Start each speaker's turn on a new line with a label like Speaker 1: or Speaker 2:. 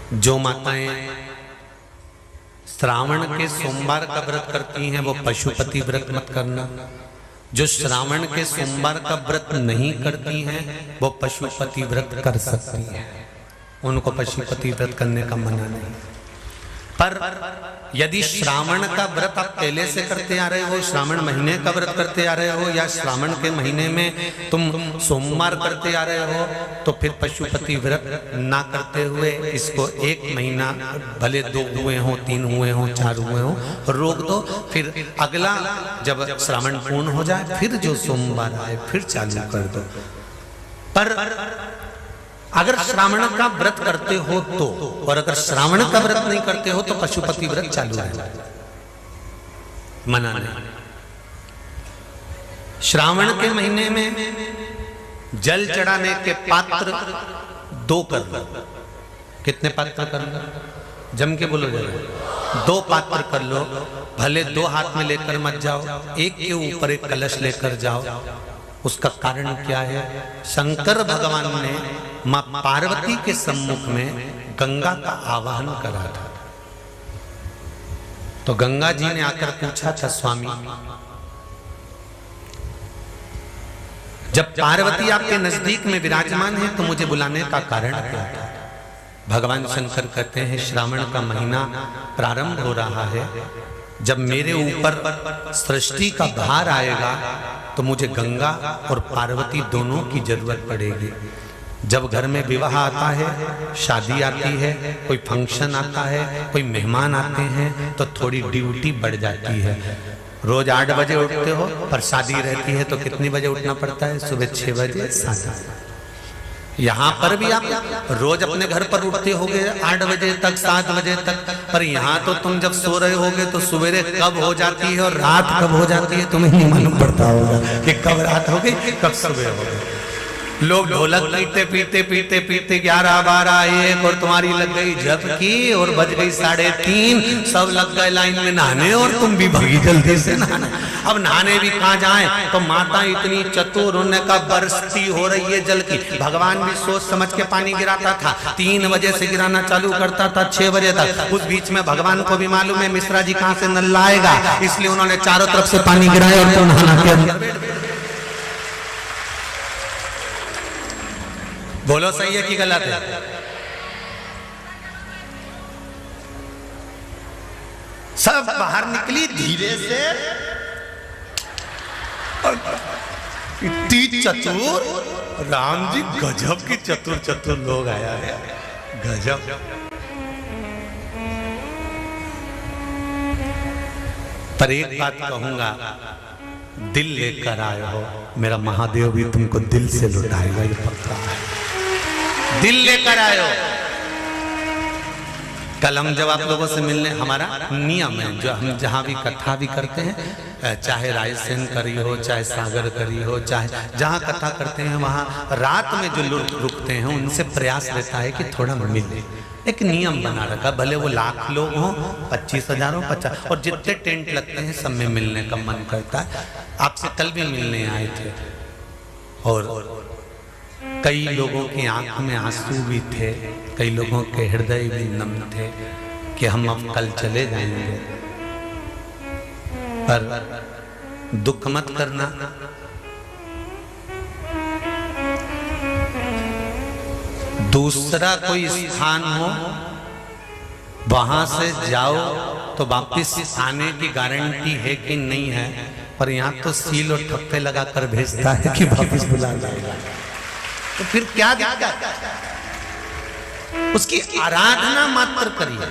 Speaker 1: जो माताएं श्रावण के सोमवार का व्रत करती हैं वो पशुपति व्रत मत करना। जो श्रावण के सोमवार का व्रत नहीं करती हैं वो पशुपति व्रत कर सकती हैं, उनको पशुपति व्रत करने का मना नहीं। पर यदि श्रावण का व्रत आप पहले से करते आ रहे हो, श्रावण महीने का व्रत करते आ रहे हो, या श्रावण के महीने में तुम सोमवार करते आ रहे हो, तो फिर पशुपति व्रत ना करते हुए इसको 1 महीना, भले 2 हुए हो, 3 हुए हो, 4 हुए हो, रोक दो। फिर अगला जब श्रावण पूर्ण हो जाए फिर जो सोमवार आए फिर चालू कर दो। पर अगर श्रावण का व्रत करते हो तो, और अगर श्रावण का व्रत नहीं करते हो तो पशुपति व्रत चालू है, मना नहीं। श्रावण के महीने में जल चढ़ाने के पात्र 2 कर लो। कितने पात्र कर लो? जम के बोलो जरा। 2 पात्र कर लो, भले 2 हाथ में लेकर मत जाओ, एक के ऊपर एक कलश लेकर जाओ। उसका कारण क्या है? शंकर भगवान ने मां पार्वती के सम्मुख में गंगा का आवाहन करा था। तो गंगा जी ने आकर पूछा था, स्वामी जब पार्वती आपके नजदीक में विराजमान है तो मुझे बुलाने का कारण क्या था? भगवान शंकर कहते हैं, श्रावण का महीना प्रारंभ हो रहा है, जब मेरे ऊपर सृष्टि का भार आएगा तो मुझे गंगा और पार्वती दोनों की जरूरत पड़ेगी। जब घर में विवाह आता है, शादी आती है, कोई फंक्शन आता है, कोई मेहमान आते हैं, तो थोड़ी ड्यूटी बढ़ जाती है। रोज 8 बजे उठते हो, पर शादी रहती है तो कितनी बजे उठना पड़ता है? सुबह 6 बजे 7। यहाँ पर भी आप रोज अपने घर पर उठते होगे 8 बजे तक, 7 बजे तक, पर यहाँ तो तुम जब सो रहे होगे तो सवेरे कब हो जाती है और रात कब हो जाती है तुम्हें नहीं मालूम पड़ता होगा कि कब रात हो गई कब सुबह हो गई। लोग ढोलक पीते पीते पीते पीते 11, 12, 1 और तुम्हारी लग गई झपकी और बज गई 3:30, सब लग गए लाइन में नहाने और तुम भी भागी जल्दी से नहाने। अब नहाने भी कहाँ जाएं? तो माता इतनी चतुर, उन्हें का बरसती हो रही है जल की। भगवान भी सोच समझ के पानी गिराता था, 3 बजे से गिराना चालू करता था 6 बजे तक। उस बीच में भगवान को भी मालूम है मिश्रा जी कहाँ से नल लाएगा, इसलिए उन्होंने चारों तरफ से पानी गिराया और तो नहाना के अंदर। बोलो सही है कि गलत है? सब बाहर निकली धीरे से, इतनी चतुर, राम जी गजब की चतुर चतुर लोग आया है, गजब। पर एक बात कहूंगा, दिल लेकर आए हो, मेरा महादेव भी तुमको दिल से लुटाएगा, ये पक्का है। दिल लेकर आए हो। कल हम जब आप लोगों से मिलने, हमारा नियम है, जो हम जहाँ भी कथा भी करते हैं, चाहे रायसेन करी हो, चाहे सागर करी हो, चाहे जहाँ कथा करते हैं, वहाँ रात में जो लोग रुकते हैं उनसे प्रयास रहता है कि थोड़ा मिले। एक नियम बना रखा, भले वो 1,00,000 लोग हों, 25,000 हो, 50, और जितने टेंट लगते हैं सब में मिलने का मन करता है। आपसे कल भी मिलने आए थे और कई लोगों की आंख में आंसू भी थे, कई लोगों के हृदय भी नम थे कि हम अब कल चले जाएंगे। पर दुख मत करना, दूसरा कोई स्थान हो वहां से जाओ तो वापिस आने की गारंटी है कि नहीं है, पर यहाँ तो सील और ठप्पे लगाकर भेजता है कि वापिस बुला लाएगा। तो फिर क्या दिक्कत? उसकी आराधना मात्र करिए।